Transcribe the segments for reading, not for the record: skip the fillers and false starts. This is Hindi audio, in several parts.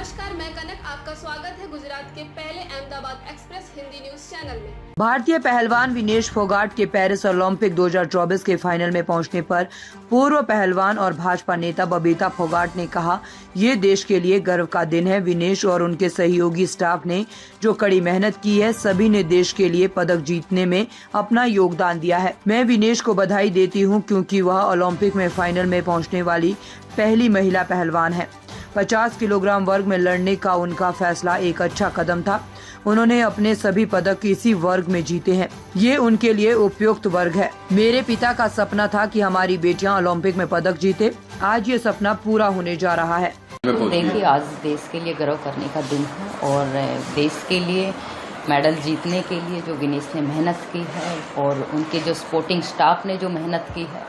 नमस्कार, मैं कनक, आपका स्वागत है गुजरात के पहले Ahmedabad express Hindi news channel में। भारतीय पहलवान विनेश फोगाट के पेरिस ओलंपिक 2024 के फाइनल में पहुंचने पर पूर्व पहलवान और भाजपा नेता बबीता फोगाट ने कहा, ये देश के लिए गर्व का दिन है। विनेश और उनके सहयोगी स्टाफ ने जो कड़ी मेहनत की है, सभी ने देश के लिए पदक जीतने में अपना योगदान दिया है। मैं विनेश को बधाई देती हूँ क्योंकि वह ओलंपिक में फाइनल में पहुँचने वाली पहली महिला पहलवान है। 50 किलोग्राम वर्ग में लड़ने का उनका फैसला एक अच्छा कदम था। उन्होंने अपने सभी पदक इसी वर्ग में जीते हैं। ये उनके लिए उपयुक्त वर्ग है। मेरे पिता का सपना था कि हमारी बेटियां ओलंपिक में पदक जीते। आज ये सपना पूरा होने जा रहा है। देखिए, आज देश के लिए गर्व करने का दिन है और देश के लिए मेडल जीतने के लिए जो विनेश ने मेहनत की है और उनके जो स्पोर्टिंग स्टाफ ने जो मेहनत की है,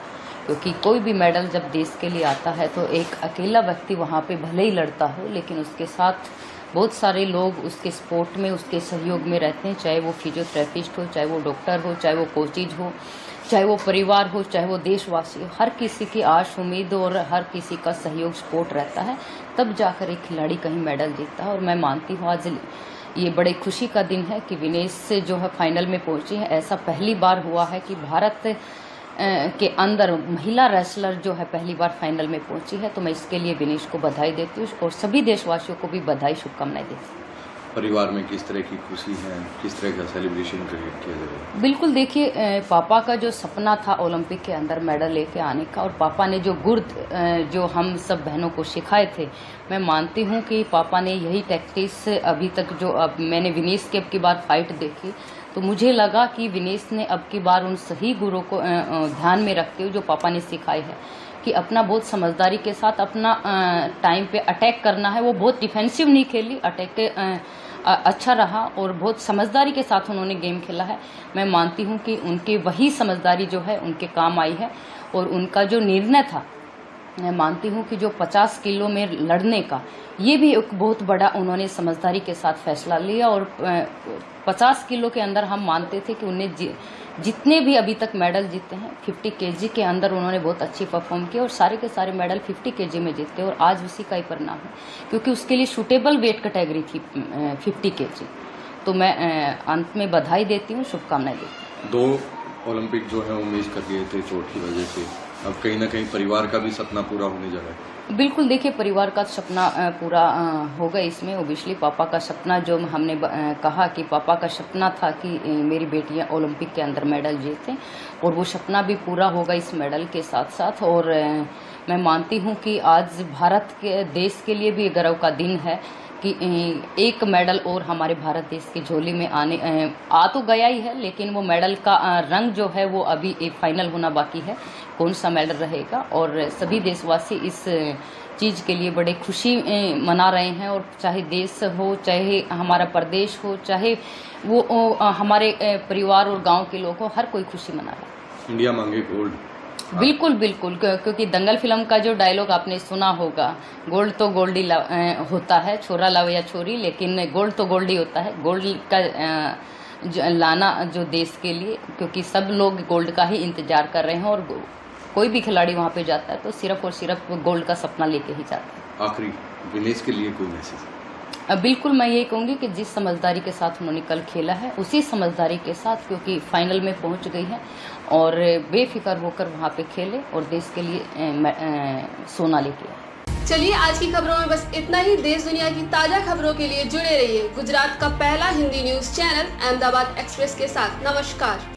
क्योंकि कोई भी मेडल जब देश के लिए आता है तो एक अकेला व्यक्ति वहाँ पे भले ही लड़ता हो, लेकिन उसके साथ बहुत सारे लोग उसके सपोर्ट में, उसके सहयोग में रहते हैं। चाहे वो फिजियोथेरेपिस्ट हो, चाहे वो डॉक्टर हो, चाहे वो कोचिज हो, चाहे वो परिवार हो, चाहे वो देशवासी हो, हर किसी की आश उम्मीद और हर किसी का सहयोग सपोर्ट रहता है, तब जाकर एक खिलाड़ी कहीं मेडल जीतता है। और मैं मानती हूँ आज ये बड़े खुशी का दिन है कि विनेश से जो है फाइनल में पहुंची है। ऐसा पहली बार हुआ है कि भारत के अंदर महिला रेसलर जो है पहली बार फाइनल में पहुंची है, तो मैं इसके लिए विनेश को बधाई देती हूँ और सभी देशवासियों को भी बधाई, शुभकामनाएं देती हूँ। परिवार में किस तरह की खुशी है, किस तरह का सेलिब्रेशन किया जाएगा? बिल्कुल, देखिए, पापा का जो सपना था ओलंपिक के अंदर मेडल लेके आने का, और पापा ने जो गुर जो हम सब बहनों को सिखाए थे, मैं मानती हूँ कि पापा ने यही टैक्टिक्स अभी तक जो अब मैंने विनेश के अब की बार फाइट देखी, तो मुझे लगा कि विनेश ने अब की बार उन सही गुरों को ध्यान में रखते हुए जो पापा ने सिखाई है कि अपना बहुत समझदारी के साथ अपना टाइम पे अटैक करना है। वो बहुत डिफेंसिव नहीं खेली, अटैक अच्छा रहा और बहुत समझदारी के साथ उन्होंने गेम खेला है। मैं मानती हूँ कि उनकी वही समझदारी जो है उनके काम आई है और उनका जो निर्णय था, मैं मानती हूँ कि जो 50 किलो में लड़ने का, ये भी एक बहुत बड़ा उन्होंने समझदारी के साथ फैसला लिया। और 50 किलो के अंदर हम मानते थे कि उन्हें जितने भी अभी तक मेडल जीते हैं 50 केजी के अंदर उन्होंने बहुत अच्छी परफॉर्म की और सारे के सारे मेडल 50 केजी में जीते और आज उसी का ही परिणाम है, क्योंकि उसके लिए सूटेबल वेट कैटेगरी थी 50 केजी। तो मैं अंत में बधाई देती हूँ, शुभकामनाएं देती हूँ। 2 ओलंपिक जो है वो मिस कर दिए थे चोट की वजह से, अब कहीं ना कहीं परिवार का भी सपना पूरा होने जा रहा है। बिल्कुल, देखिए, परिवार का सपना पूरा होगा इसमें। ओबियसली पापा का सपना जो हमने कहा कि पापा का सपना था कि मेरी बेटियां ओलंपिक के अंदर मेडल जीतें, और वो सपना भी पूरा होगा इस मेडल के साथ साथ। और मैं मानती हूँ कि आज भारत के देश के लिए भी गर्व का दिन है कि एक मेडल और हमारे भारत देश की झोली में आ तो गया ही है, लेकिन वो मेडल का रंग जो है वो अभी एक फाइनल होना बाकी है, कौन सा मेडल रहेगा। और सभी देशवासी इस चीज़ के लिए बड़े खुशी मना रहे हैं, और चाहे देश हो, चाहे हमारा प्रदेश हो, चाहे वो हमारे परिवार और गांव के लोग हो, हर कोई खुशी मना रहा है। इंडिया मांगे गोल्ड। बिल्कुल बिल्कुल, क्योंकि दंगल फिल्म का जो डायलॉग आपने सुना होगा, गोल्ड तो गोल्ड ही होता है, छोरा लाओ या छोरी, लेकिन गोल्ड तो गोल्ड ही होता है। गोल्ड का लाना जो देश के लिए, क्योंकि सब लोग गोल्ड का ही इंतजार कर रहे हैं और कोई भी खिलाड़ी वहाँ पे जाता है तो सिर्फ और सिर्फ गोल्ड का सपना लेके ही जाता है। आखिरी विनेश के लिए कोई मैसेज? बिल्कुल, मैं यही कहूँगी कि जिस समझदारी के साथ उन्होंने कल खेला है उसी समझदारी के साथ, क्योंकि फाइनल में पहुँच गई है, और बेफिक्र होकर वहाँ पे खेले और देश के लिए सोना लेके आए। चलिए, आज की खबरों में बस इतना ही। देश दुनिया की ताजा खबरों के लिए जुड़े रहिए गुजरात का पहला Hindi news channel Ahmedabad express के साथ। नमस्कार।